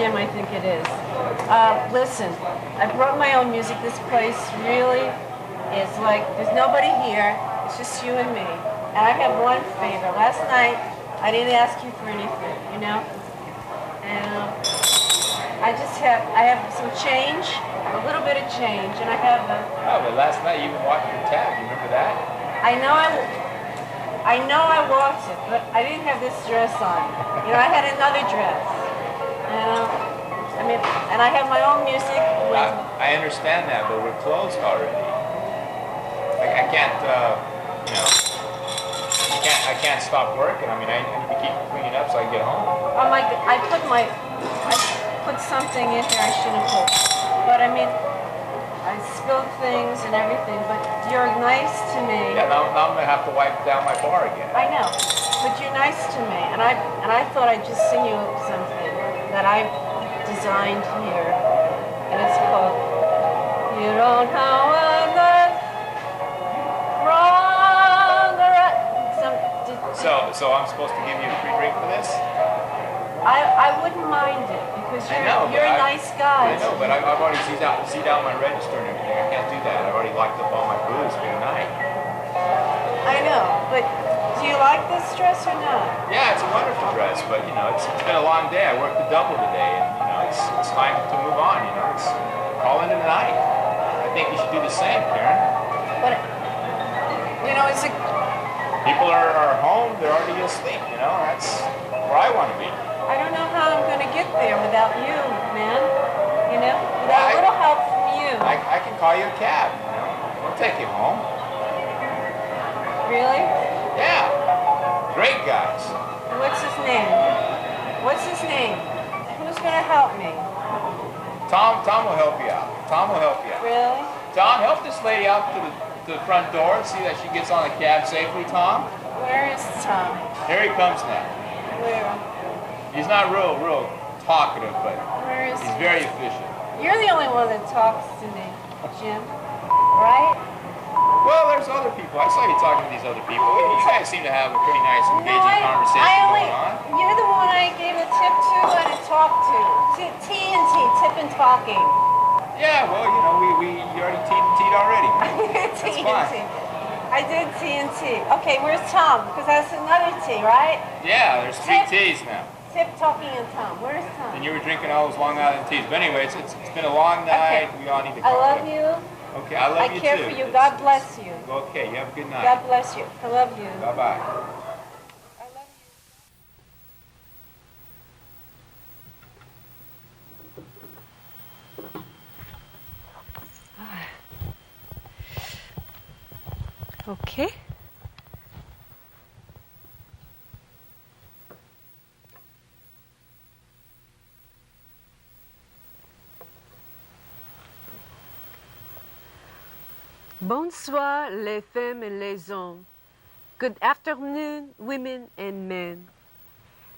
Jim, I think it is. Listen, I brought my own music. This place really is like, there's nobody here. It's just you and me. And I have one favor. Last night, I didn't ask you for anything, you know? And I have some change, a little bit of change, and I have a... Oh, but last night you even walked your tab. You remember that? I know I walked it, but I didn't have this dress on. You know, I had another dress. And I have my own music. I understand that, but we're closed already. I can't, I can't stop working. I mean, I need to keep cleaning up so I can get home. Oh my! I put something in here I shouldn't put. But I mean, I spilled things and everything. But you're nice to me. Yeah, now I'm gonna have to wipe down my bar again. I know, but you're nice to me, and I thought I'd just sing you something that I designed here, and it's called "You Don't Know Enough from the Right." So I'm supposed to give you a free drink for this? I wouldn't mind it because you're a nice guy. I know, but I've already seed out my register and everything. I can't do that. I've already locked up all my booze for the night. I know, but do you like this dress or not? Yeah, it's a wonderful dress, but you know, it's been a long day. I worked the double today, and you know, it's time to move on. You know, it's calling it a night. I think you should do the same, Karen. But you know, it's a... People are home. They're already asleep. You know, that's where I want to be. I don't know how I'm going to get there without you, man. You know, without a little help from you. I can call you a cab. You know, we'll take you home. Really? Yeah. Great guys. What's his name? What's his name? Who's going to help me? Tom will help you out. Tom will help you out. Really? Tom, help this lady out to the front door and see that she gets on the cab safely, Tom. Where is Tom? Here he comes now. Where? He's not real talkative, but he's very efficient. You're the only one that talks to me, Jim. Right? Well, there's other people. I saw you talking to these other people. You guys seem to have a pretty nice, engaging conversation going on. You're the one I gave a tip to and a talk to. T&T, tip and talking. Yeah, well, you know, you already T'd already. That's fine. I did T&T. Okay, where's Tom? Because that's another T, right? Yeah, there's three T's now. Tip, talking, and Tom. Where's Tom? And you were drinking all those Long Island teas. But anyway, it's been a long night. Okay. We all need to I love you. Okay, I love you too. I care for you. God bless you. Okay, you have a good night. God bless you. I love you. Bye-bye. I love you. Okay. Bonsoir, les femmes et les hommes. Good afternoon, women and men.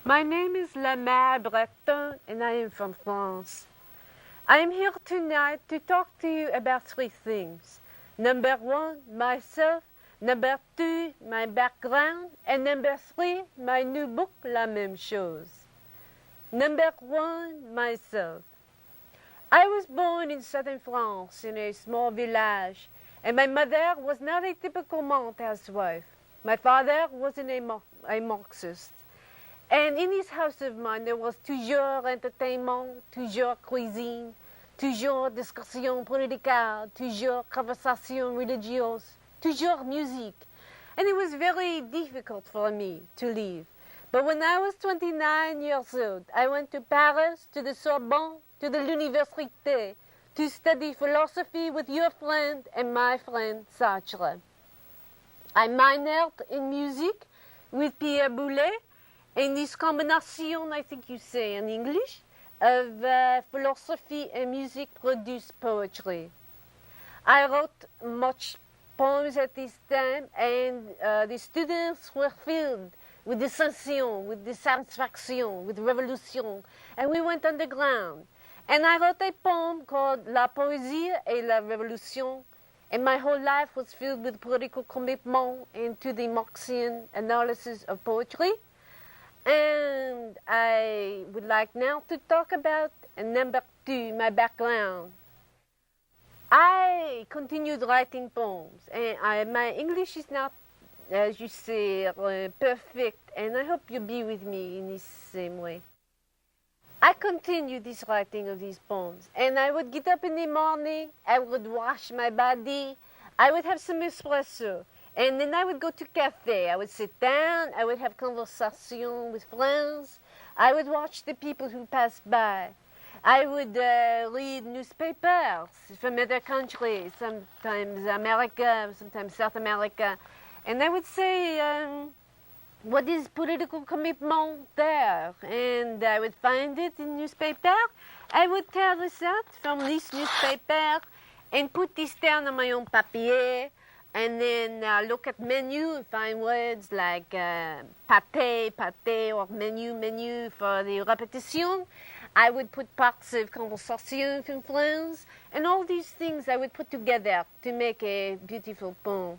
My name is Lamar Breton, and I am from France. I am here tonight to talk to you about three things. Number one, myself. Number two, my background. And number three, my new book, La Même Chose. Number one, myself. I was born in southern France in a small village, and my mother was not a typical Mont housewife. My father wasn't a Marxist. And in this house of mine, there was toujours entertainment, toujours cuisine, toujours discussion politique, toujours conversation religieuse, toujours music. And it was very difficult for me to live. But when I was 29 years old, I went to Paris, to the Sorbonne, to the l'Université, to study philosophy with your friend and my friend Sartre. I minored in music with Pierre Boulez, and this combination, I think you say in English, of philosophy and music produced poetry. I wrote much poems at this time, and the students were filled with dissension, with dissatisfaction, with revolution, and we went underground. And I wrote a poem called La Poésie et la Révolution, and my whole life was filled with political commitment into the Marxian analysis of poetry. And I would like now to talk about number 2, my background. I continued writing poems, and my English is not, as you say, perfect, and I hope you'll be with me in this same way. I continued this writing of these poems, and I would get up in the morning, I would wash my body, I would have some espresso, and then I would go to cafe. I would sit down, I would have conversation with friends, I would watch the people who pass by. I would read newspapers from other countries, sometimes America, sometimes South America, and I would say, what is political commitment there? And I would find it in newspaper. I would tear this out from this newspaper and put this down on my own papier, and then look at menu and find words like pâté, or menu for the repetition. I would put parts of conversation from friends, and all these things I would put together to make a beautiful poem.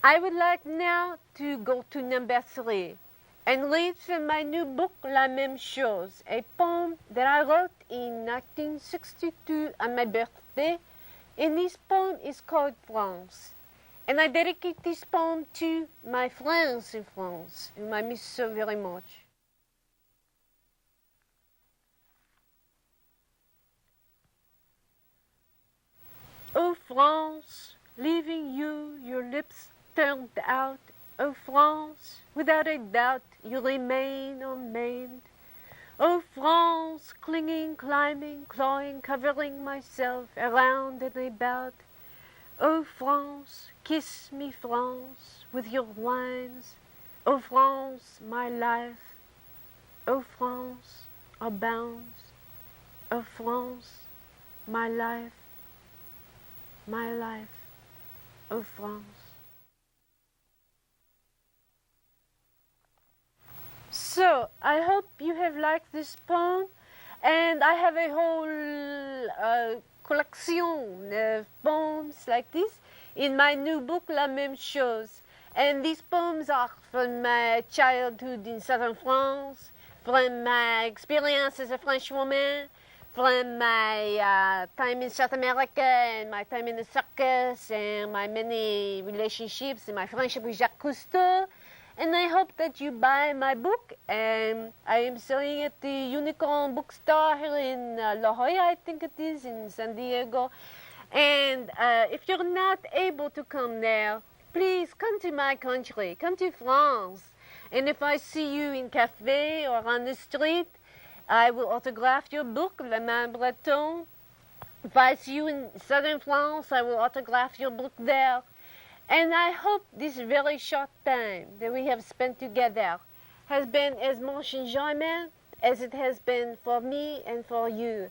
I would like now to go to number 3 and read from my new book, La Même Chose, a poem that I wrote in 1962 on my birthday, and this poem is called France. And I dedicate this poem to my friends in France, whom I miss so very much. Oh France, leaving you, your lips turned out, oh France, without a doubt you remain unmaimed. Oh France, clinging, climbing, clawing, covering myself around and about. Oh France, kiss me France, with your wines. Oh France, my life. Oh France, our bounds. Oh France, my life. My life, oh France. So, I hope you have liked this poem, and I have a whole collection of poems like this in my new book, La Même Chose. And these poems are from my childhood in southern France, from my experience as a French woman, from my time in South America and my time in the circus and my many relationships and my friendship with Jacques Cousteau. And I hope that you buy my book. And I am selling at the Unicorn Bookstore here in La Jolla, I think it is, in San Diego. And if you're not able to come there, please come to my country, come to France. And if I see you in cafe or on the street, I will autograph your book, Le Man Breton. If I see you in southern France, I will autograph your book there. And I hope this very short time that we have spent together has been as much enjoyment as it has been for me and for you.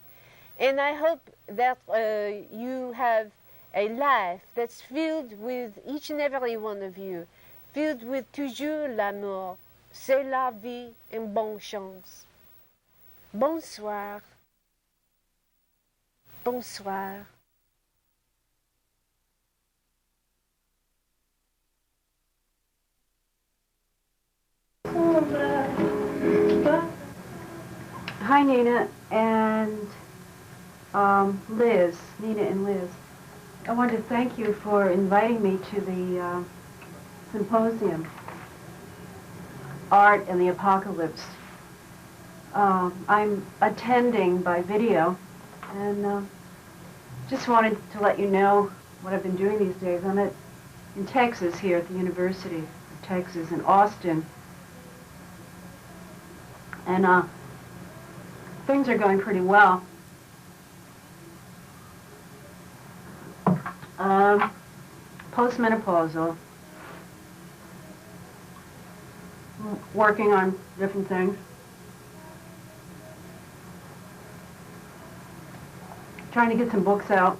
And I hope that you have a life that's filled with each and every one of you, filled with toujours l'amour, c'est la vie, and bonne chance. Bonsoir. Bonsoir. Hi, Nina and Liz. Nina and Liz. I want to thank you for inviting me to the symposium, Art and the Apocalypse. I'm attending by video, and just wanted to let you know what I've been doing these days. I'm in Texas here at the University of Texas in Austin, and things are going pretty well. Postmenopausal, working on different things. Trying to get some books out,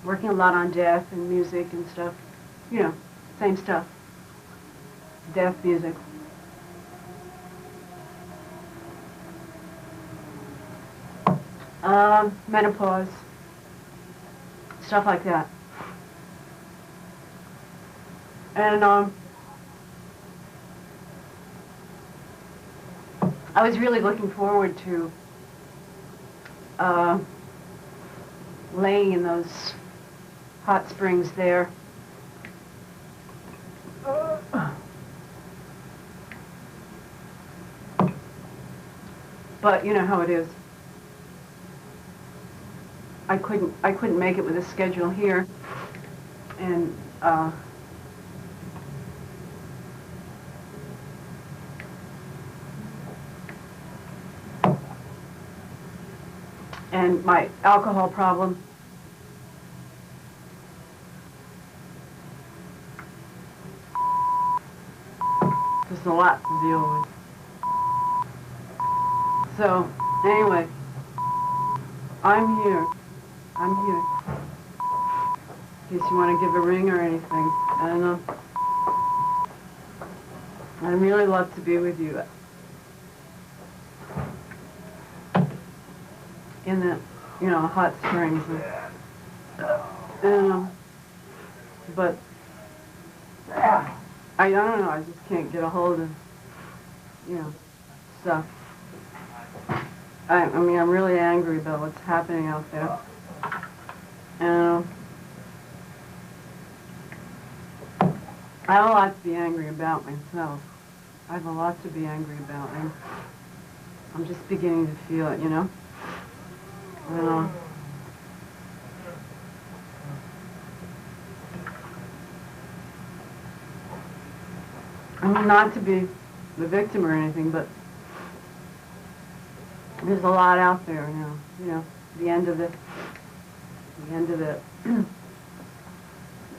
working a lot on death and music and stuff. You know, same stuff. Death, music. Menopause, stuff like that. And I was really looking forward to laying in those hot springs there. But you know how it is. I couldn't make it with a schedule here, and my alcohol problem. There's a lot to deal with. So, anyway, I'm here. In case you want to give a ring or anything. And I'd really love to be with you. In the, you know, hot springs. But I don't know, I just can't get a hold of, you know, stuff. I mean, I'm really angry about what's happening out there. And I have a lot to be angry about myself. I have a lot to be angry about, and I'm just beginning to feel it, you know? I mean, not to be the victim or anything, but there's a lot out there now. You know, the end of the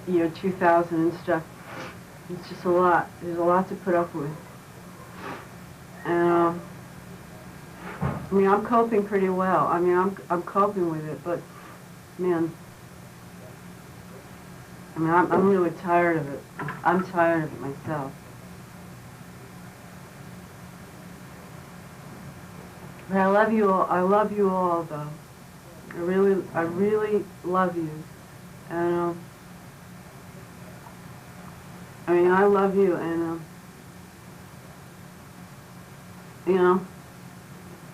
year 2000 and stuff. It's just a lot. There's a lot to put up with. And I mean, I'm coping pretty well. I mean, I'm coping with it, but man, I mean, I'm really tired of it. I'm tired of it myself. But I love you all. I love you all, though. I really love you. And I mean, I love you, and you know,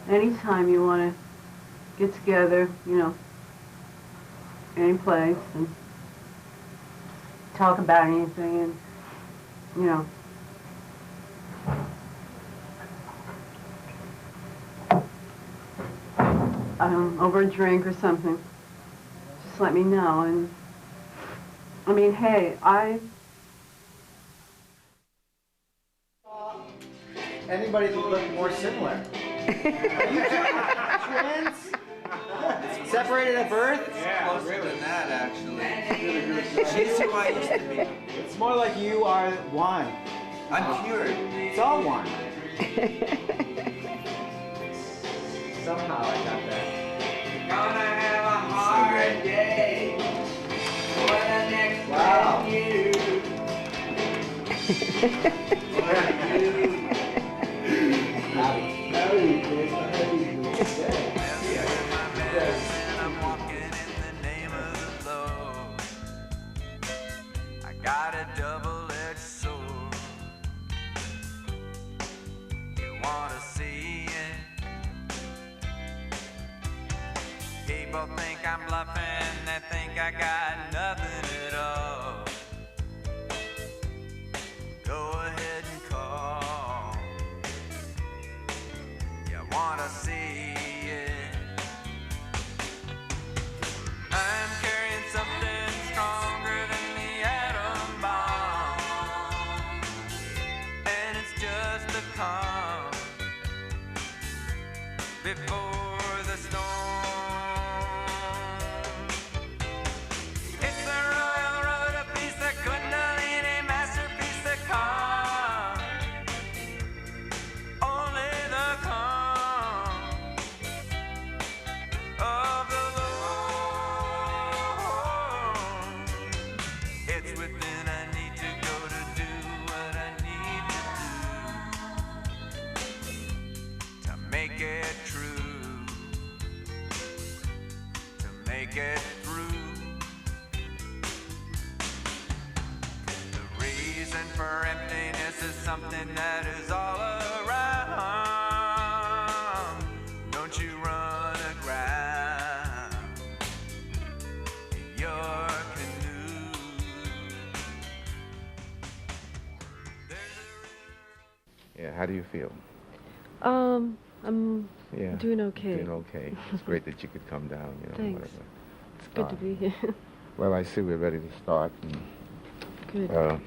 anytime you want to get together, you know, any place and talk about anything, and you know. Over a drink or something, just let me know. And I mean, hey, anybody that look more similar. Are you twins? Separated at birth? Yeah, closer than that, actually. She's who I used to be. It's more like you are one. I'm cured. It's all one. Somehow I got that. Gonna have a hard day for the next Wow. 10 years. I'm walking in the name of the Lord. I got a double-edged sword. You wanna see it? People think I'm bluffing, they think I got nothing at all. Go ahead and call. You wanna see it? I'm carrying something stronger than the atom bomb, and it's just the calm before the storm. It's a royal road, a piece of Kundalini, masterpiece of calm. Only the calm of the Lord. It's within. I need to go to do what I need to do to make it true, to make it through. The reason for emptiness is something that is all around. Yeah, how do you feel? I'm Yeah. doing okay. Doing okay. It's great that you could come down, you know, Thanks. whatever. It's good to be here. Well, I see we're ready to start. Good.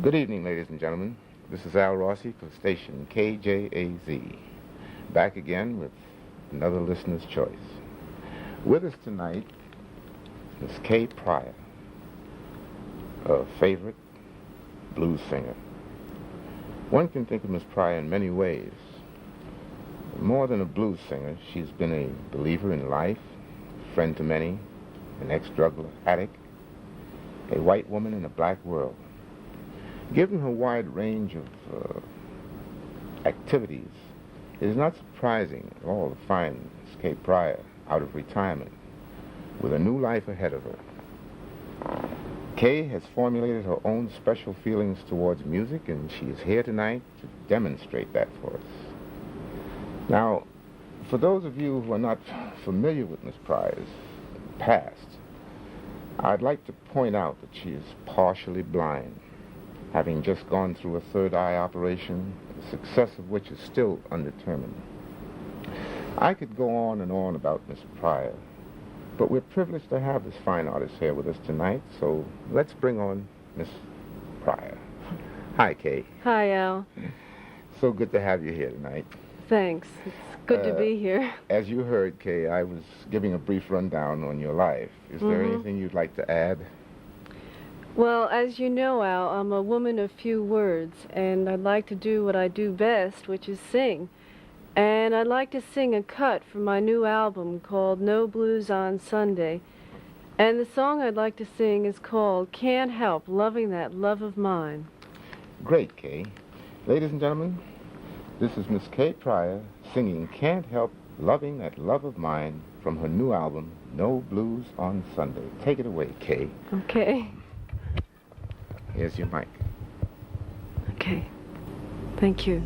Good evening, ladies and gentlemen. This is Al Rossi for station KJAZ. Back again with another listener's choice. With us tonight is Kay Pryor, a favorite blues singer. One can think of Miss Pryor in many ways. More than a blues singer, she's been a believer in life, friend to many, an ex-drug addict, a white woman in a black world. Given her wide range of activities, it is not surprising at all to find Miss Kay Pryor out of retirement with a new life ahead of her. Kay has formulated her own special feelings towards music, and she is here tonight to demonstrate that for us. Now, for those of you who are not familiar with Miss Pryor's past, I'd like to point out that she is partially blind, having just gone through a third eye operation, the success of which is still undetermined. I could go on and on about Miss Pryor, but we're privileged to have this fine artist here with us tonight, so let's bring on Miss Pryor. Hi, Kay. Hi, Al. So good to have you here tonight. Thanks. It's good to be here. As you heard, Kay, I was giving a brief rundown on your life. Is there anything you'd like to add? Well, as you know, Al, I'm a woman of few words, and I'd like to do what I do best, which is sing. And I'd like to sing a cut from my new album called No Blues on Sunday. And the song I'd like to sing is called Can't Help Loving That Love of Mine. Great, Kay. Ladies and gentlemen, this is Miss Kay Pryor singing Can't Help Loving That Love of Mine from her new album, No Blues on Sunday. Take it away, Kay. Okay. Here's your mic. Okay. Thank you.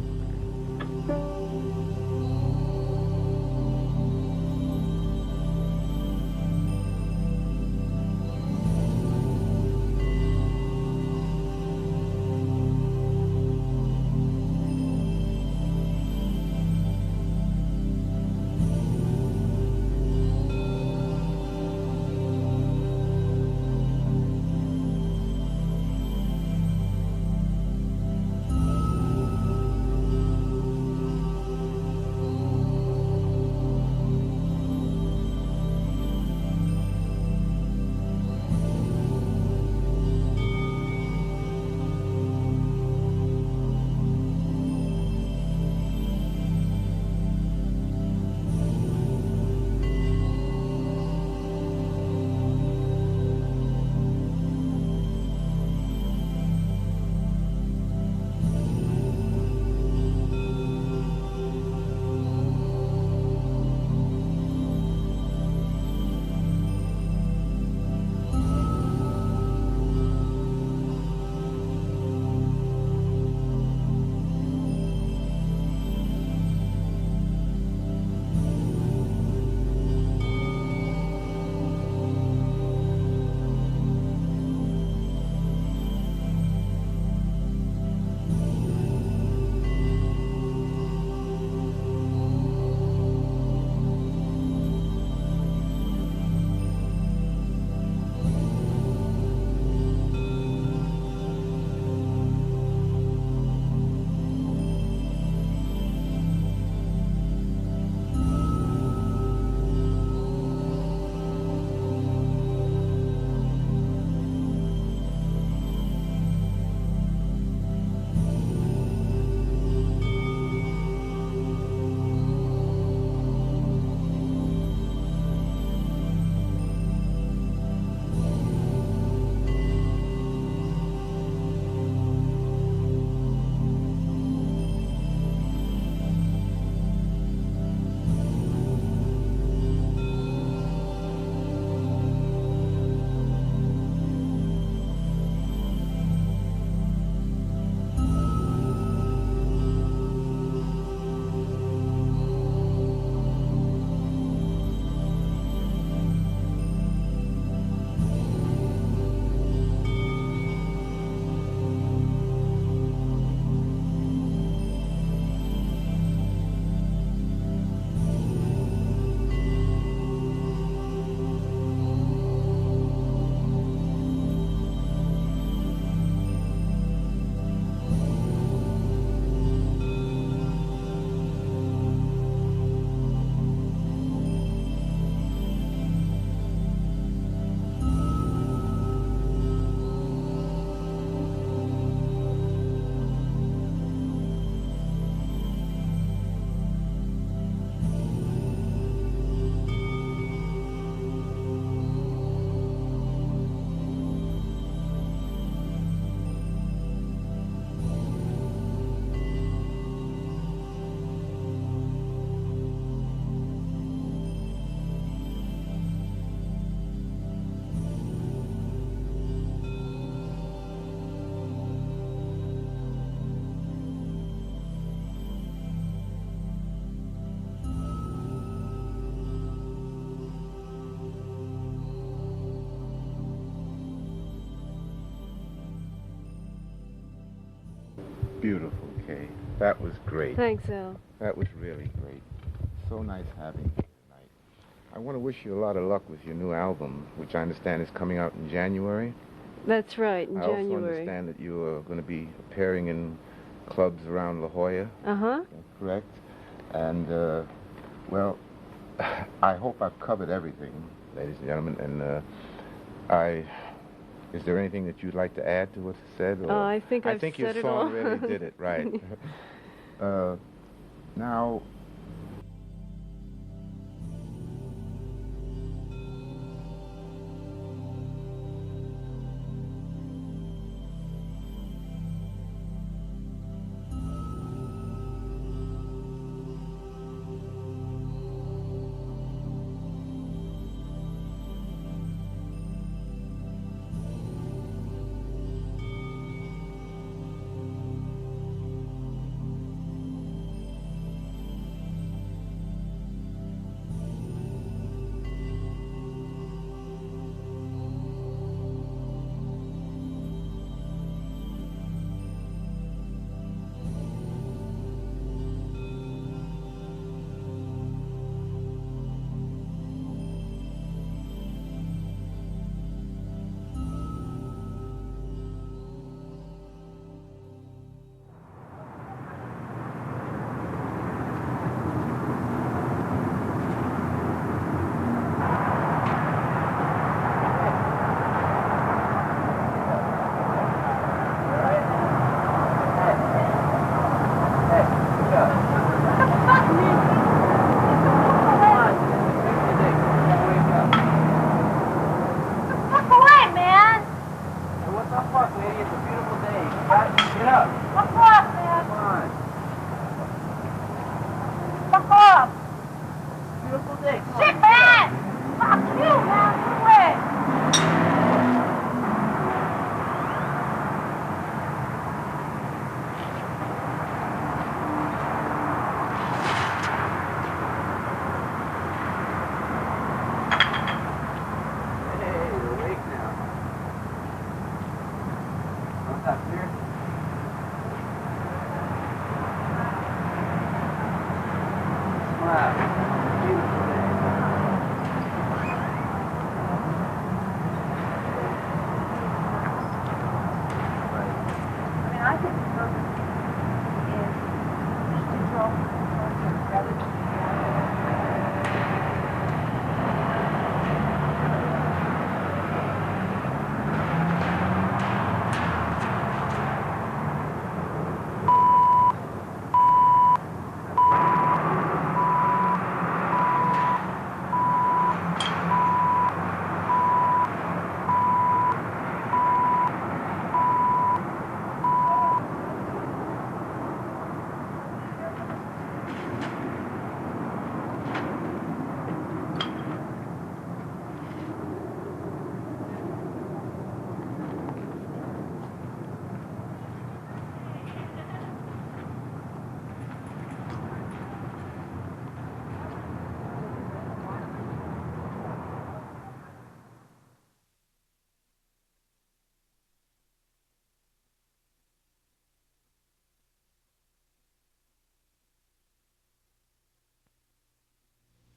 beautiful, Kay. That was great. Thanks, Al. That was really great. So nice having you tonight. I want to wish you a lot of luck with your new album, which I understand is coming out in January. That's right, in I also January. understand that you are going to be appearing in clubs around La Jolla. Uh-huh. Correct? And, well, I hope I've covered everything, ladies and gentlemen. And is there anything that you'd like to add to what's said? Or? I think I've your said it song all. really did it, right. Now,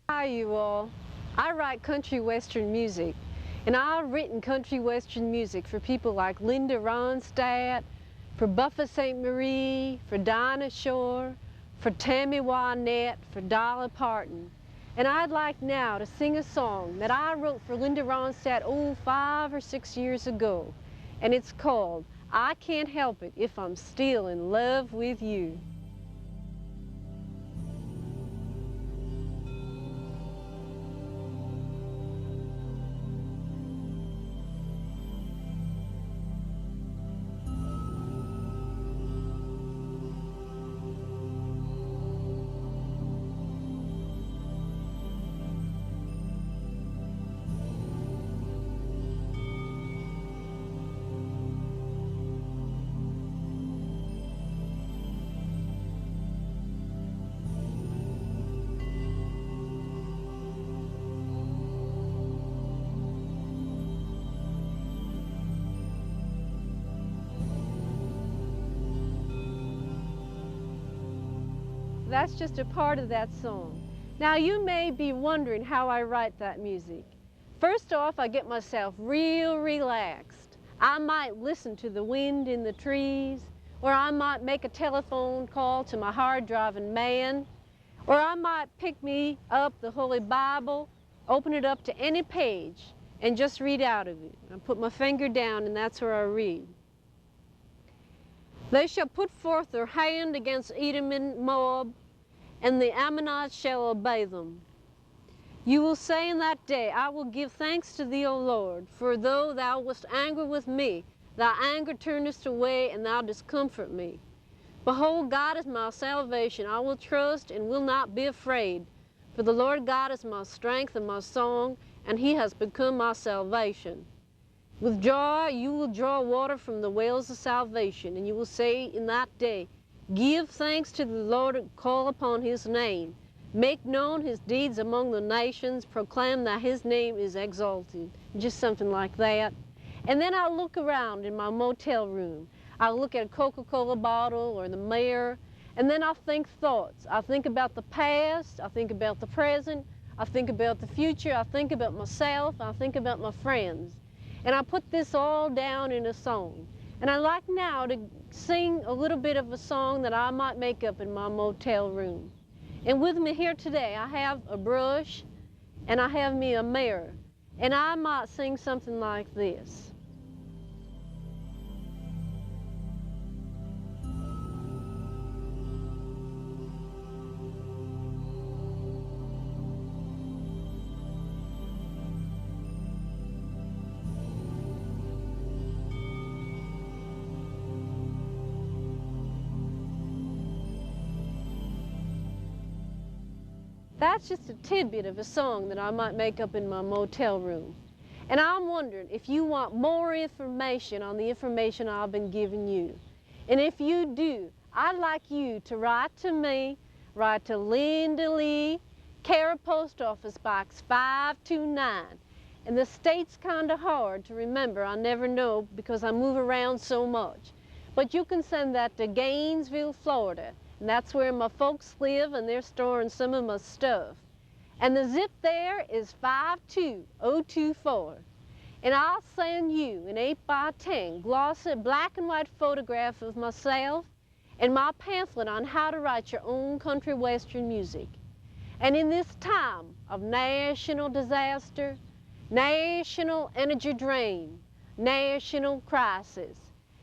Hi, you all. I write country western music, and I've written country western music for people like Linda Ronstadt, for Buffa St. Marie, for Dinah Shore, for Tammy Wynette, for Dolly Parton. And I'd like now to sing a song that I wrote for Linda Ronstadt, 5 or 6 years ago. And it's called, I Can't Help It If I'm Still in Love with You. That's just a part of that song. Now you may be wondering how I write that music. First off, I get myself real relaxed. I might listen to the wind in the trees, or I might make a telephone call to my hard-driving man, or I might pick me up the Holy Bible, open it up to any page, and just read out of it. I put my finger down, and that's where I read. They shall put forth their hand against Edom and Moab, and the Ammonites shall obey them. You will say in that day, I will give thanks to thee, O Lord, for though thou wast angry with me, thy anger turnest away, and thou didst comfort me. Behold, God is my salvation. I will trust and will not be afraid. For the Lord God is my strength and my song, and he has become my salvation. With joy you will draw water from the wells of salvation, and you will say in that day, give thanks to the Lord and call upon his name. Make known his deeds among the nations, proclaim that his name is exalted. Just something like that. And then I'll look around in my motel room. I'll look at a Coca-Cola bottle or the mirror, and then I'll think thoughts. I'll think about the past, I'll think about the present, I'll think about the future, I'll think about myself, I'll think about my friends. And I put this all down in a song. And I like now to sing a little bit of a song that I might make up in my motel room. And with me here today, I have a brush and I have me a mirror. And I might sing something like this. That's just a tidbit of a song that I might make up in my motel room. And I'm wondering if you want more information on the information I've been giving you. And if you do, I'd like you to write to me, write to Linda Lee, Cara Post Office Box 529. And the state's kind of hard to remember. I never know because I move around so much. But you can send that to Gainesville, Florida. And that's where my folks live, and they're storing some of my stuff. And the zip there is 52024. And I'll send you an 8x10 glossy black and white photograph of myself and my pamphlet on how to write your own country western music. And in this time of national disaster, national energy drain, national crisis,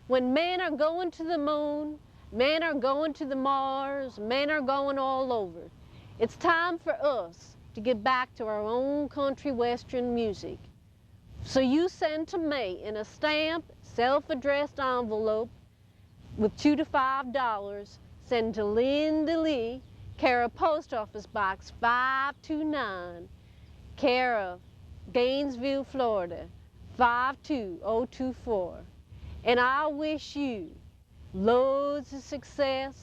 when men are going to the moon, men are going to the Mars, men are going all over. It's time for us to get back to our own country western music. So you send to me in a stamped, self-addressed envelope with $2 to $5, send to Linda Lee, Cara Post Office Box 529, Cara, Gainesville, Florida, 52024. And I wish you loads of success,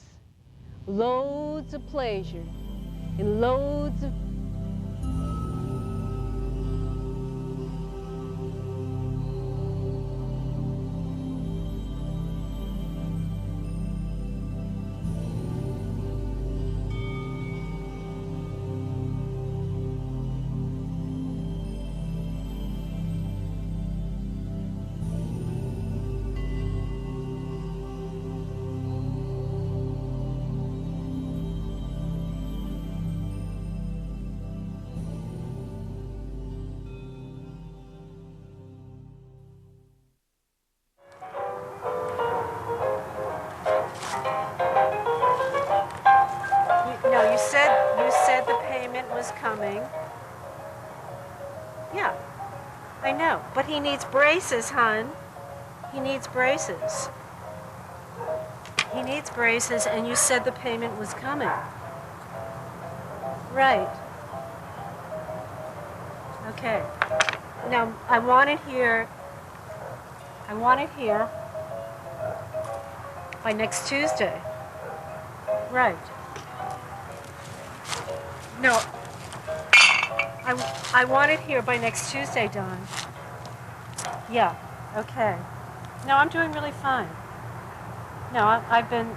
loads of pleasure, and loads of coming. Yeah, I know. But he needs braces, hon. He needs braces. He needs braces, and you said the payment was coming. Right. Okay. Now, I want it here by next Tuesday. Right. No. I want it here by next Tuesday, Don. Yeah, okay. No, I'm doing really fine. No, I've been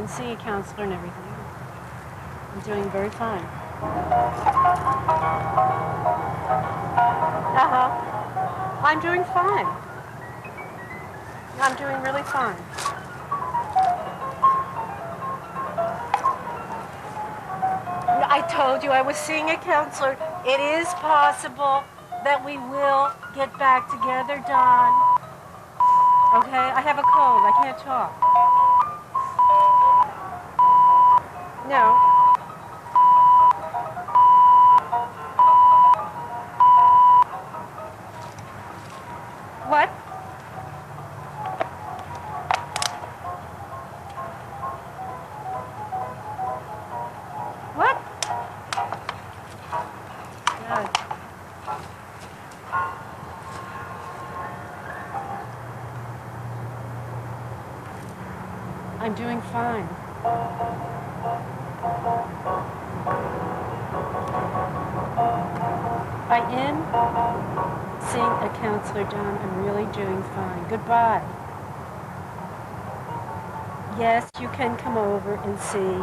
seeing a counselor and everything. I'm doing very fine. I'm doing fine. I'm doing really fine. I told you I was seeing a counselor. It is possible that we will get back together, Don. Okay? I have a cold. I can't talk. No. What? What? God. I'm doing fine. I am seeing a counselor, Don. I'm really doing fine. Goodbye. Yes, you can come over and see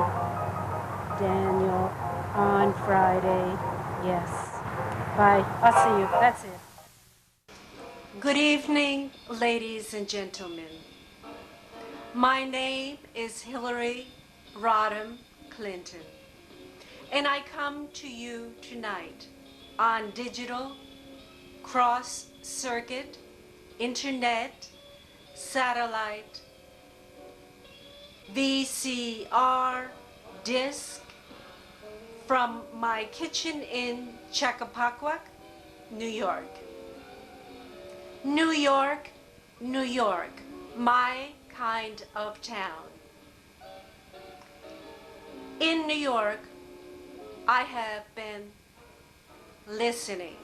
Daniel on Friday. Yes. Bye. I'll see you. That's it. Good evening, ladies and gentlemen. My name is Hillary Rodham Clinton, and I come to you tonight on digital, cross-circuit, internet, satellite, VCR, disc, from my kitchen in Chacapacua, New York. New York, New York, my kind of town. In New York, I have been listening.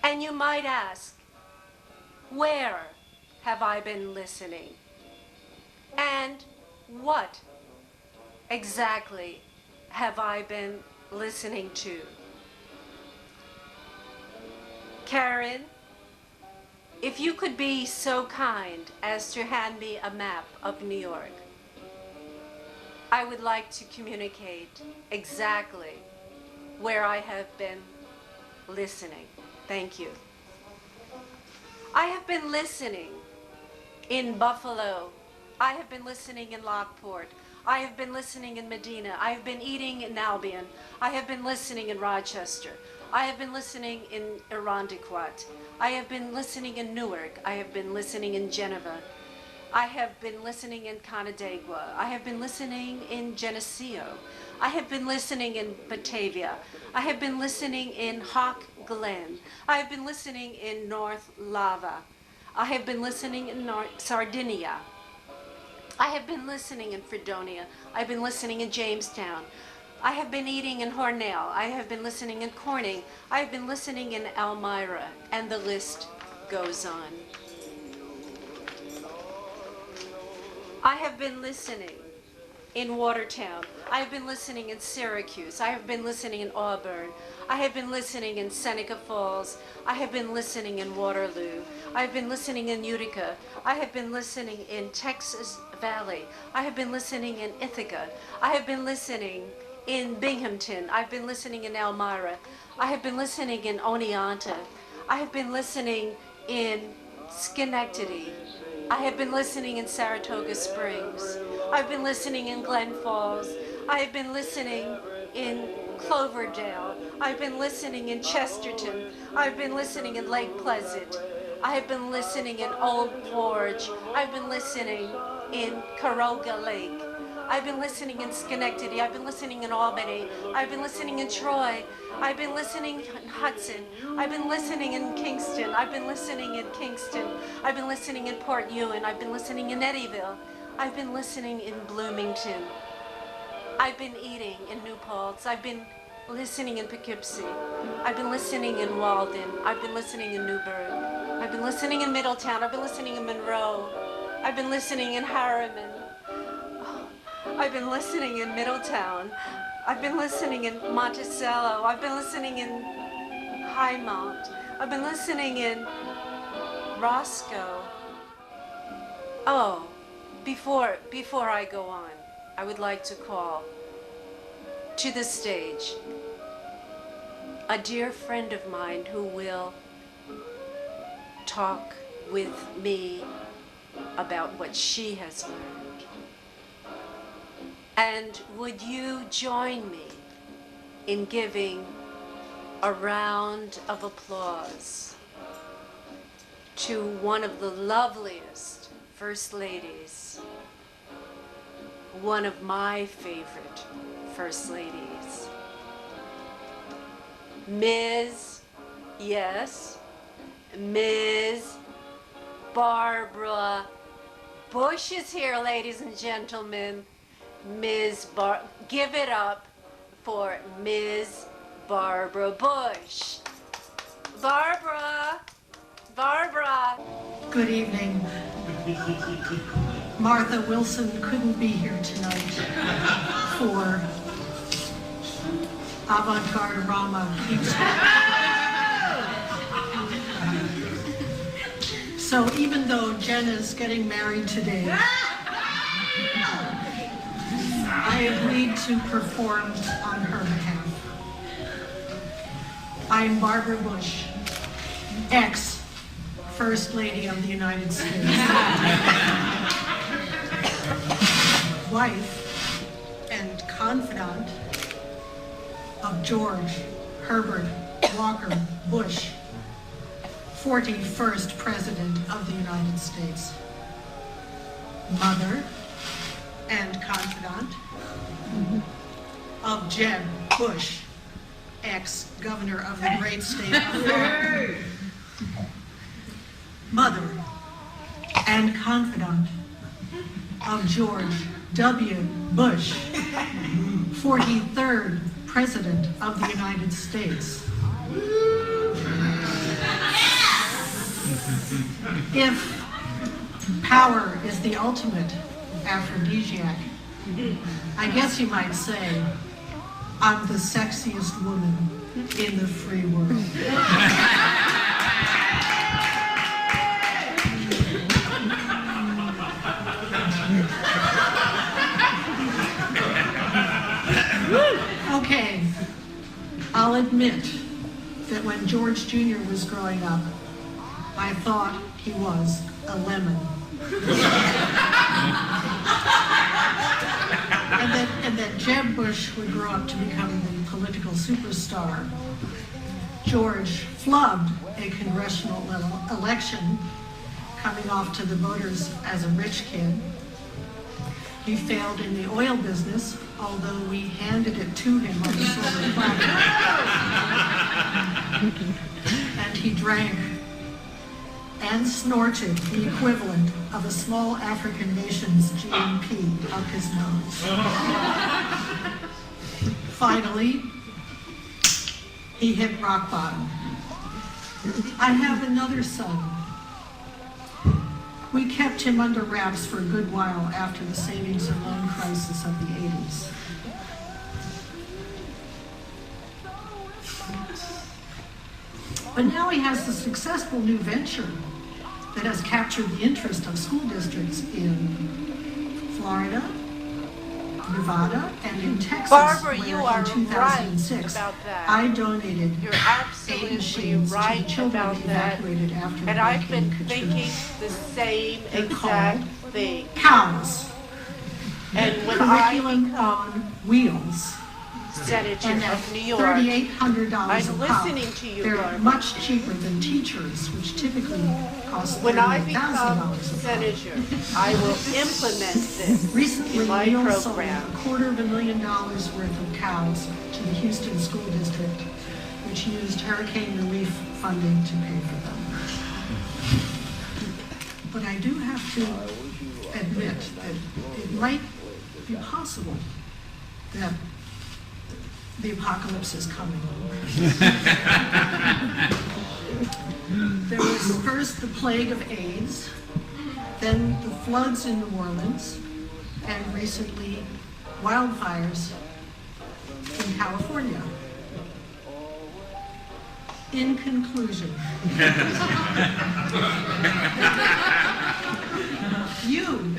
And you might ask, where have I been listening? And what exactly have I been listening to? Karen, if you could be so kind as to hand me a map of New York, I would like to communicate exactly where I have been listening. Thank you. I have been listening in Buffalo. I have been listening in Lockport. I have been listening in Medina. I have been eating in Albion. I have been listening in Rochester. I have been listening in Irondequoit. I have been listening in Newark. I have been listening in Geneva. I have been listening in Canandaigua. I have been listening in Geneseo. I have been listening in Batavia. I have been listening in Hawk Glen. I have been listening in North Lava. I have been listening in Sardinia. I have been listening in Fredonia. I've been listening in Jamestown. I have been eating in Hornell. I have been listening in Corning. I have been listening in Elmira, and the list goes on. I have been listening in Watertown. I have been listening in Syracuse. I have been listening in Auburn. I have been listening in Seneca Falls. I have been listening in Waterloo. I have been listening in Utica. I have been listening in Texas Valley. I have been listening in Ithaca. I have been listening in Binghamton. I've been listening in Elmira. I have been listening in Oneonta. I have been listening in Schenectady. I have been listening in Saratoga Springs. I've been listening in Glen Falls. I have been listening in Cloverdale. I've been listening in Chesterton. I've been listening in Lake Pleasant. I have been listening in Old Forge. I've been listening in Caroga Lake. I've been listening in Schenectady. I've been listening in Albany. I've been listening in Troy. I've been listening in Hudson. I've been listening in Kingston. I've been listening in Kingston. I've been listening in Port Ewan. I've been listening in Eddyville. I've been listening in Bloomington. I've been eating in New Paltz. I've been listening in Poughkeepsie. I've been listening in Walden. I've been listening in Newburgh. I've been listening in Middletown. I've been listening in Monroe. I've been listening in Harriman. I've been listening in Middletown. I've been listening in Monticello. I've been listening in Highmont. I've been listening in Roscoe. Oh, before I go on, I would like to call to the stage a dear friend of mine who will talk with me about what she has learned. And would you join me in giving a round of applause to one of the loveliest First Ladies, one of my favorite First Ladies, Ms. Barbara Bush is here, ladies and gentlemen. Give it up for Ms. Barbara Bush. Barbara. Good evening. Martha Wilson couldn't be here tonight for Avant-Garde Rama. So even though Jen is getting married today, I agreed to perform on her behalf. I'm Barbara Bush, ex-First Lady of the United States, wife and confidant of George Herbert Walker Bush, 41st President of the United States, mother and confidant of Jeb Bush, ex-governor of the great state of Florida, mother and confidant of George W. Bush, 43rd President of the United States. If power is the ultimate aphrodisiac, I guess you might say I'm the sexiest woman in the free world. Okay, I'll admit that when George Jr. was growing up, I thought he was a lemon. and that Jeb Bush would grow up to become the political superstar. George flubbed a congressional election, coming off to the voters as a rich kid. He failed in the oil business, although we handed it to him on the silver platter. And he drank and snorted the equivalent of a small African nation's GNP up his nose. Finally, he hit rock bottom. I have another son. We kept him under wraps for a good while after the savings and loan crisis of the 80s. But now he has a successful new venture that has captured the interest of school districts in Florida, Nevada, and in Texas, Barbara, where you are in 2006, right about that. I donated You're 8 absolutely machines right to children about that. evacuated after And I've been Hurricane Katrina. thinking the same They're exact called thing. Cows. And when I Curriculum become on wheels. Senator And at of New York, $3,800 I'm a pop. listening to you, They're Barbara. much cheaper than teachers, which typically cost when I $38,000 become a pop. senator, I will implement this Recently, in my Neil sold program. $250,000 worth of cows to the Houston School District, which used hurricane relief funding to pay for them. But I do have to admit that it might be possible that the apocalypse is coming. There was first the plague of AIDS, then the floods in New Orleans, and recently wildfires in California. In conclusion, you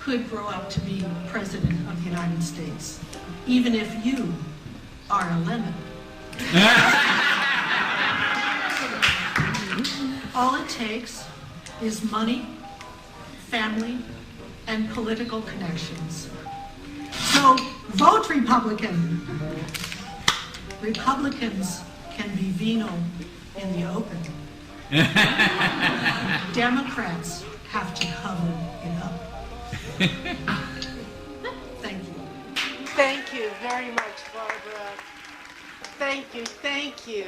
could grow up to be President of the United States, even if you are a lemon. All it takes is money, family, and political connections. So vote Republican. Republicans can be vino in the open. Democrats have to cover it up. Thank you. Thank you very much, Barbara. Thank you, thank you.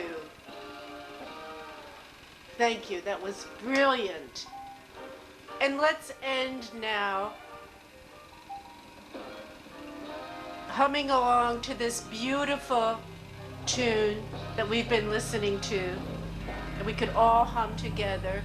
Thank you, that was brilliant. And let's end now humming along to this beautiful tune that we've been listening to, and we could all hum together.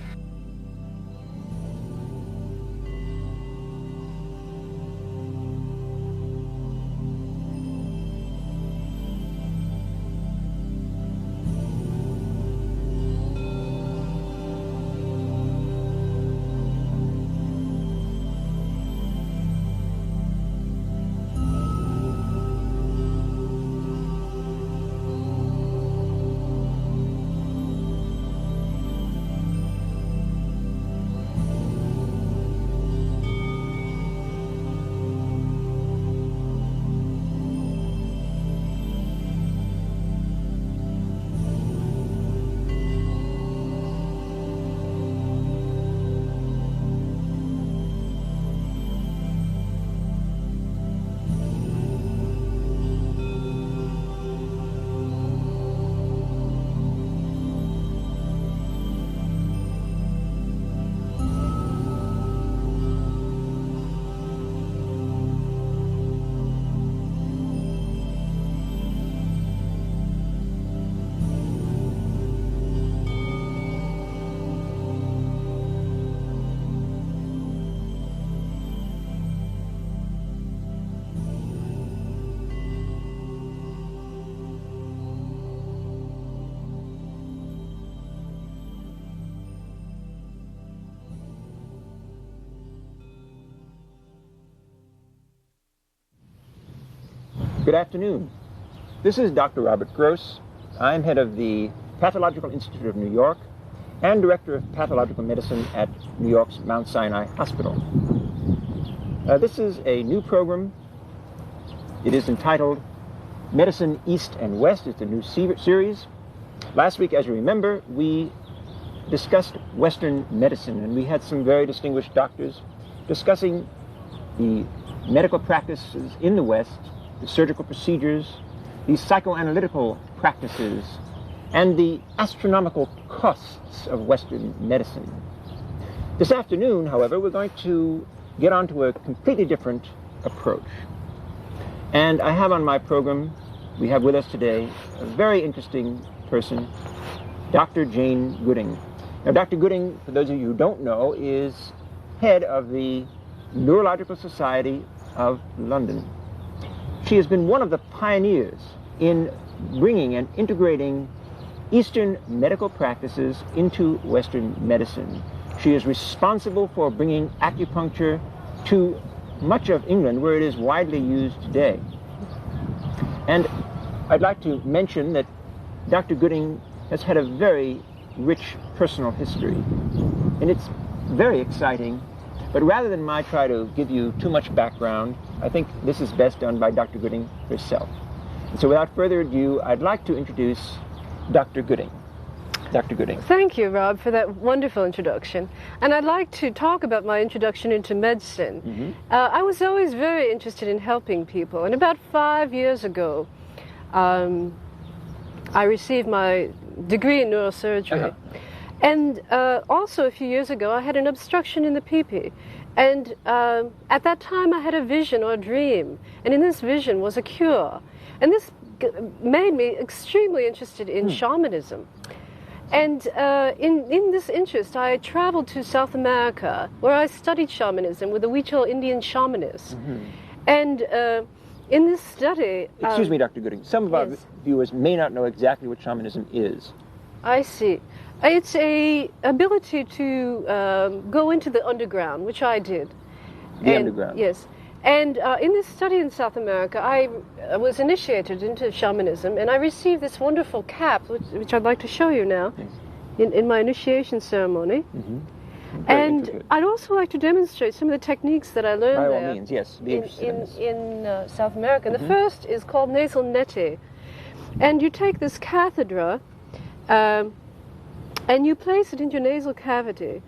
Good afternoon. This is Dr. Robert Gross. I'm head of the Pathological Institute of New York and Director of Pathological Medicine at New York's Mount Sinai Hospital. This is a new program. It is entitled Medicine East and West. It's a new series. Last week, as you remember, we discussed Western medicine, and we had some very distinguished doctors discussing the medical practices in the West, the surgical procedures, the psychoanalytical practices, and the astronomical costs of Western medicine. This afternoon, however, we're going to get on to a completely different approach. And I have on my program, we have with us today a very interesting person, Dr. Jane Gooding. Now, Dr. Gooding, for those of you who don't know, is head of the Neurological Society of London. She has been one of the pioneers in bringing and integrating Eastern medical practices into Western medicine. She is responsible for bringing acupuncture to much of England, where it is widely used today. And I'd like to mention that Dr. Gooding has had a very rich personal history, and it's very exciting. But rather than my try to give you too much background, I think this is best done by Dr. Gooding herself. And so without further ado, I'd like to introduce Dr. Gooding. Dr. Gooding. Thank you, Rob, for that wonderful introduction. And I'd like to talk about my introduction into medicine. Mm-hmm. I was always very interested in helping people. And about 5 years ago, I received my degree in neurosurgery. Uh-huh. And also a few years ago, I had an obstruction in the pee-pee. And at that time, I had a vision or a dream. And in this vision was a cure. And this made me extremely interested in shamanism. And in this interest, I traveled to South America, where I studied shamanism with the Huichol Indian shamanists. Mm-hmm. And in this study... Excuse me, Dr. Gooding. Some of our viewers may not know exactly what shamanism is. I see. It's a ability to go into the underground, which I did, The underground. Yes. And in this study in South America, I was initiated into shamanism, and I received this wonderful cap, which I'd like to show you now, in my initiation ceremony. Mm-hmm. And intricate. I'd also like to demonstrate some of the techniques that I learned By all there means, yes. Be interested in this. in South America. And the first is called nasal neti. And you take this cathedra, and you place it into your nasal cavity,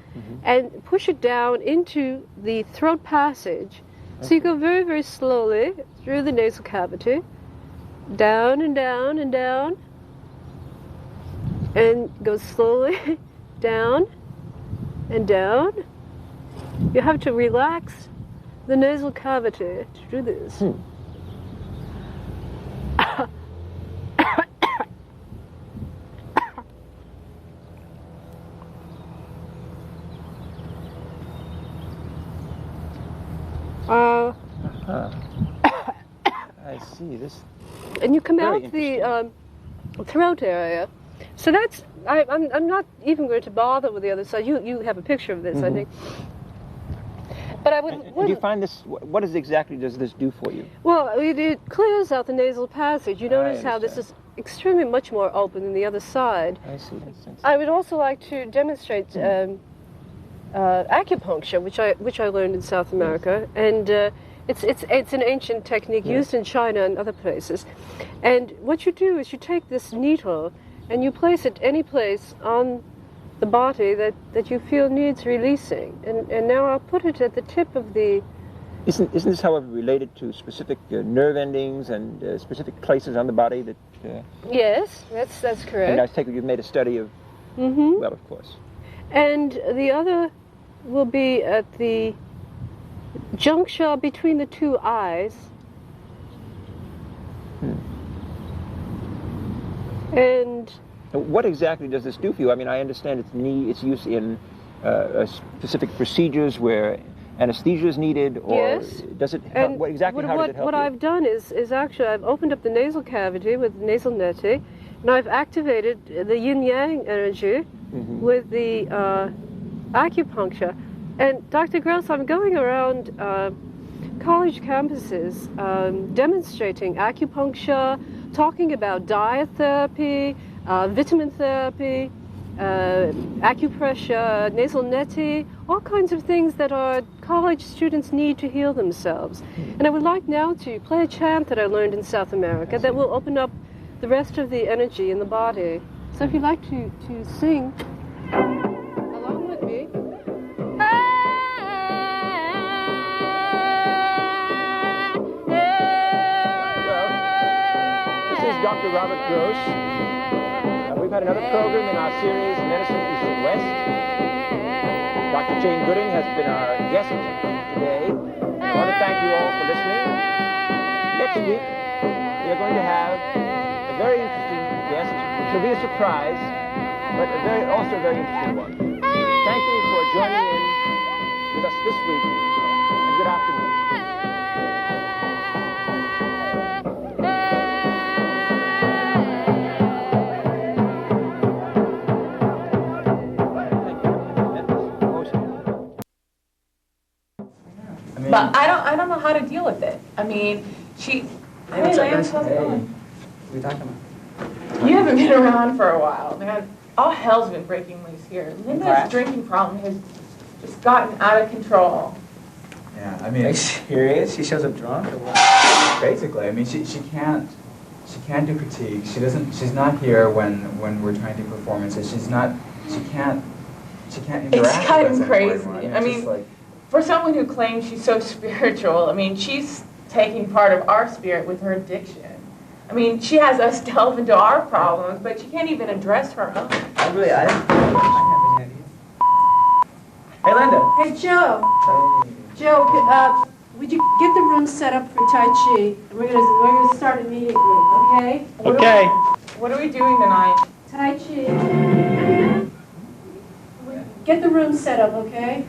and push it down into the throat passage. So you go very, very slowly through the nasal cavity, down and down and down, and go slowly down and down. You have to relax the nasal cavity to do this. I see this. And you come Very out the throat area. So that's, I'm not even going to bother with the other side. You have a picture of this, I think. But I would. And do you find this? What exactly does this do for you? Well, it clears out the nasal passage. You notice how this understand. is extremely much more open than the other side. I see. Makes sense. I would also like to demonstrate acupuncture, which I learned in South America, and it's an ancient technique used in China and other places. And what you do is you take this needle and you place it any place on the body that you feel needs releasing. And now I'll put it at the tip of the... Isn't this, however, related to specific nerve endings and specific places on the body that... Yes, that's correct. And I take it you've made a study of... Well, of course. And the other will be at the juncture between the two eyes. And what exactly does this do for you? I mean, I understand its use in specific procedures where anesthesia is needed, or yes. Does it help? What does it help what you? I've done is actually I've opened up the nasal cavity with nasal neti, and I've activated the yin-yang energy with the acupuncture. And Dr. Gross, I'm going around college campuses demonstrating acupuncture, talking about dietherapy, vitamin therapy, acupressure, nasal neti, all kinds of things that our college students need to heal themselves. And I would like now to play a chant that I learned in South America that will open up the rest of the energy in the body. So if you'd like to sing along with me. This is Dr. Robert Gross. We've had another program in our series, Medicine East and West. Dr. Jane Gooding has been our guest today. I want to thank you all for listening. Next week, we are going to have a very interesting guest, which will be a surprise, but also a very interesting one. Thank you for joining in with us this week, and good afternoon. But I don't know how to deal with it. I mean, Hey, Lance, how's it going? What are you talking about? You haven't been around for a while, man. All hell's been breaking loose here. Linda's drinking problem has just gotten out of control. Yeah, I mean, Are you serious? She shows up drunk or what? basically, I mean, she can't do critique. She's not here when we're trying to do performances. She can't interact It's with us gotten anymore. crazy. I mean, I it's mean, just like, for someone who claims she's so spiritual, I mean, she's taking part of our spirit with her addiction. I mean, she has us delve into our problems, but she can't even address her own. I didn't have any idea. Hey, Linda. Hey, Joe. Joe, would you get the room set up for Tai Chi? We're gonna start immediately, okay? Okay. What are we doing tonight? Tai Chi. Get the room set up, okay?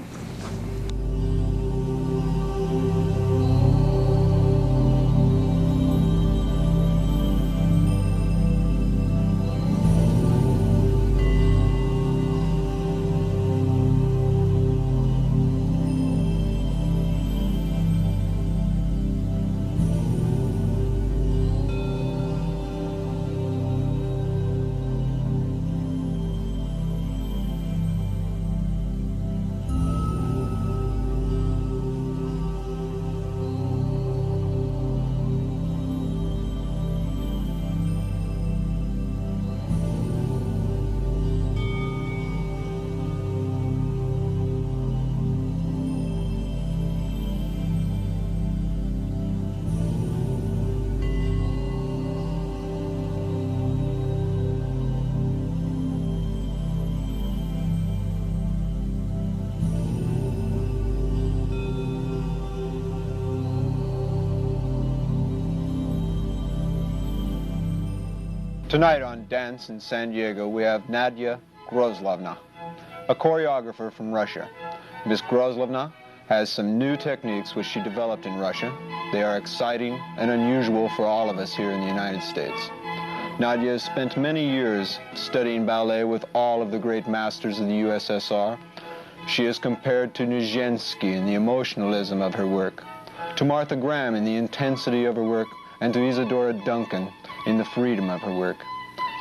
Tonight on Dance in San Diego, we have Nadia Grozlovna, a choreographer from Russia. Miss Grozlovna has some new techniques which she developed in Russia. They are exciting and unusual for all of us here in the United States. Nadia has spent many years studying ballet with all of the great masters of the USSR. She is compared to Nijinsky in the emotionalism of her work, to Martha Graham in the intensity of her work, and to Isadora Duncan in the freedom of her work.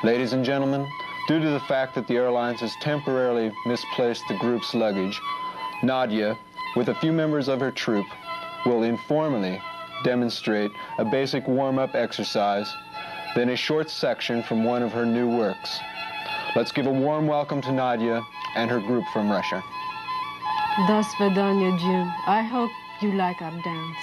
Ladies and gentlemen, due to the fact that the airlines has temporarily misplaced the group's luggage, Nadia, with a few members of her troupe, will informally demonstrate a basic warm-up exercise, then a short section from one of her new works. Let's give a warm welcome to Nadia and her group from Russia. До свидания, Jim. I hope you like our dance.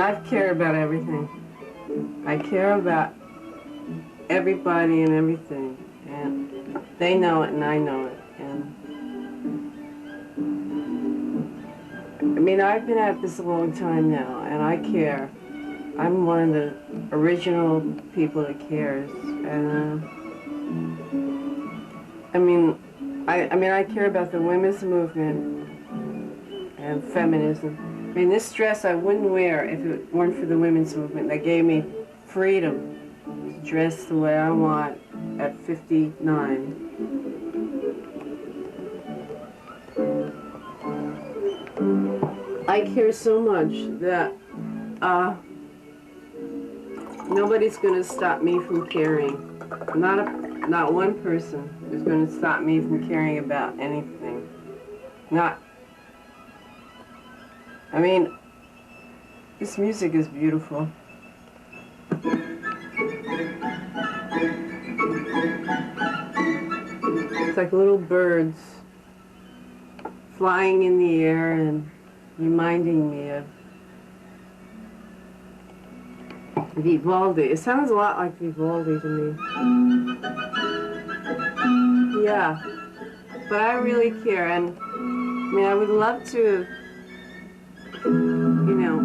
I care about everything. I care about everybody and everything. And they know it and I know it. And I've been at this a long time now and I care. I'm one of the original people that cares. And I care about the women's movement and feminism. This dress I wouldn't wear if it weren't for the women's movement. They gave me freedom to dress the way I want at 59. I care so much that nobody's going to stop me from caring. Not one person is going to stop me from caring about anything. This music is beautiful. It's like little birds flying in the air and reminding me of Vivaldi. It sounds a lot like Vivaldi to me. Yeah, but I really care, and I mean, I would love to, you know,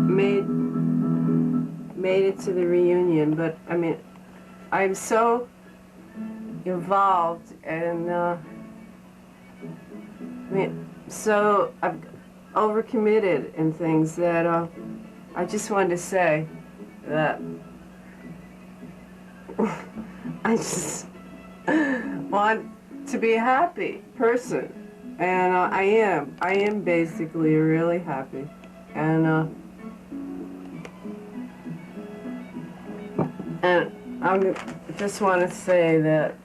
made it to the reunion, but I mean, I'm so involved and I mean, so I've overcommitted in things that I just wanted to say that I just want to be a happy person, and I am basically really happy, and I just want to say that,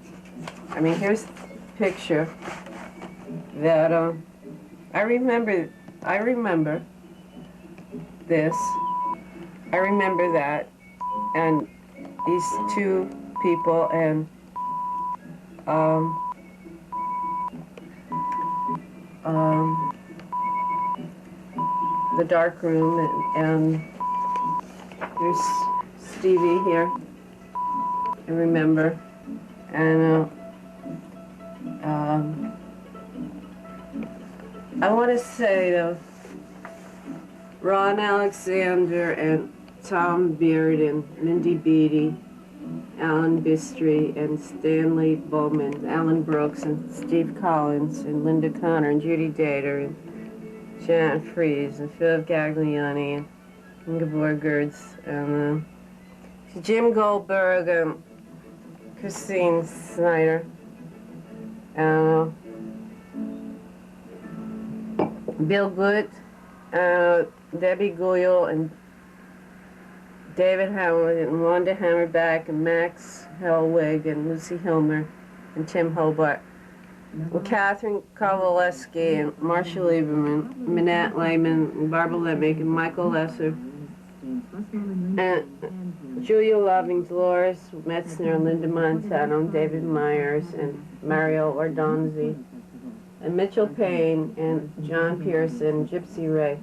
I mean, here's a picture that I remember this, I remember that, and these two people, and the dark room, and there's Stevie here, I remember, and I want to say to Ron Alexander and Tom Beard and Mindy Beattie, Alan Bistry and Stanley Bowman, Alan Brooks and Steve Collins and Linda Connor and Judy Dater and Janet Fries and Philip Gagliani and Ingeborg Gertz and Jim Goldberg and Christine Snyder and Bill Good, Debbie Goyle and David Howard and Wanda Hammerback and Max Helwig and Lucy Hilmer and Tim Hobart and Catherine Kowaleski and Marcia Lieberman, Minette Lehman and Barbara Lemick and Michael Lesser and Julia Loving, Dolores Metzner, Linda Montano, David Myers and Mario Ordonzi and Mitchell Payne and John Pearson, Gypsy Ray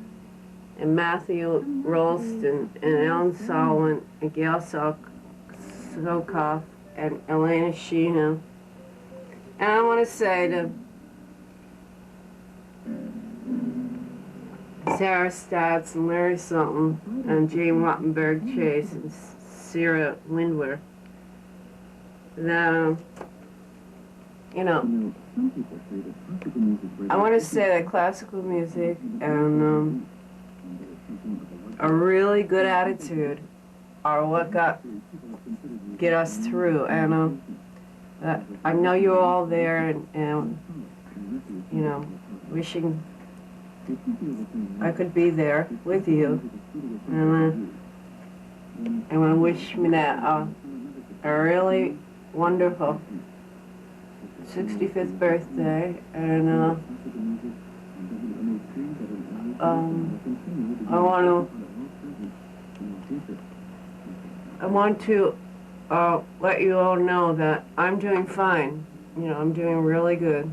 and Matthew Rolston and Alan Solomon and Gail Sokoff and Elena Sheehan. And I want to say to Sarah Stats and Larry Sultan and Jane Wattenberg Chase and Sarah Lindwer that, you know, I want to say that classical music and a really good attitude are what get us through, and I know you're all there, and you know, wishing I could be there with you, and I want to wish Minette a really wonderful 65th birthday, and I want to let you all know that I'm doing fine. You know, I'm doing really good.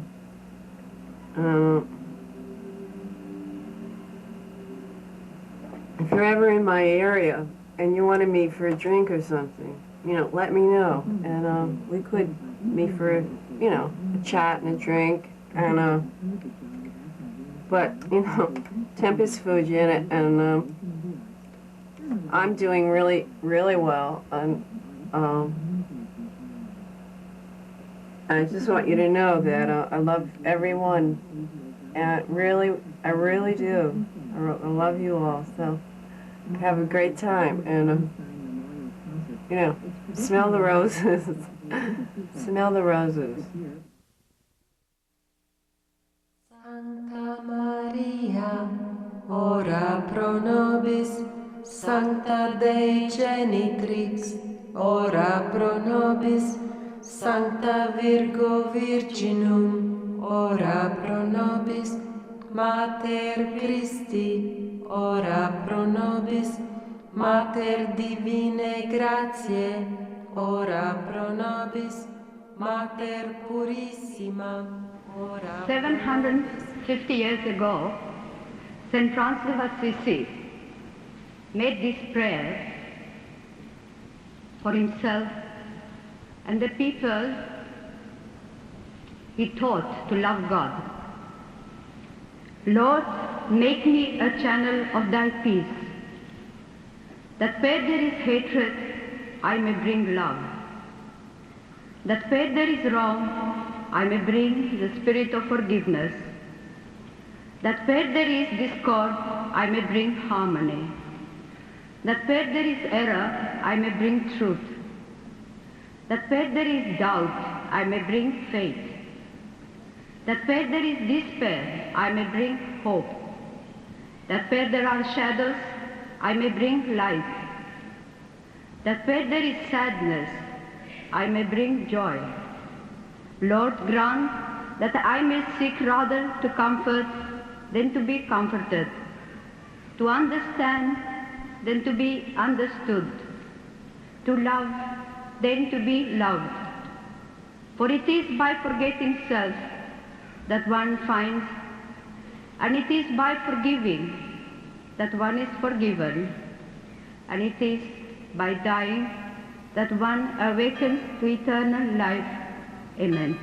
If you're ever in my area and you want to meet for a drink or something, you know, let me know, and we could meet for, you know, a chat and a drink, and but you know, Tempest Fuji in it, and I'm doing really, really well, and I just want you to know that I love everyone, and I really do. I love you all, so have a great time, and you know, smell the roses. Smell the roses. Sancta Maria, ora pro nobis. Sancta Dei Genitrix, ora pro nobis. Sancta Virgo Virginum, ora pro nobis. Mater Christi, ora pro nobis. Mater Divinae Gratiae, ora pro nobis. Mater Purissima, ora 750 years ago, St. Francis of Assisi made this prayer for himself and the people he taught to love God. Lord, make me a channel of thy peace, that where there is hatred, I may bring love. That where there is wrong, I may bring the spirit of forgiveness. That where there is discord, I may bring harmony. That where there is error, I may bring truth. That where there is doubt, I may bring faith. That where there is despair, I may bring hope. That where there are shadows, I may bring light. That where there is sadness, I may bring joy. Lord, grant that I may seek rather to comfort than to be comforted, to understand than to be understood, to love than to be loved. For it is by forgetting self that one finds, and it is by forgiving that one is forgiven, and it is by dying that one awakens to eternal life. Amen.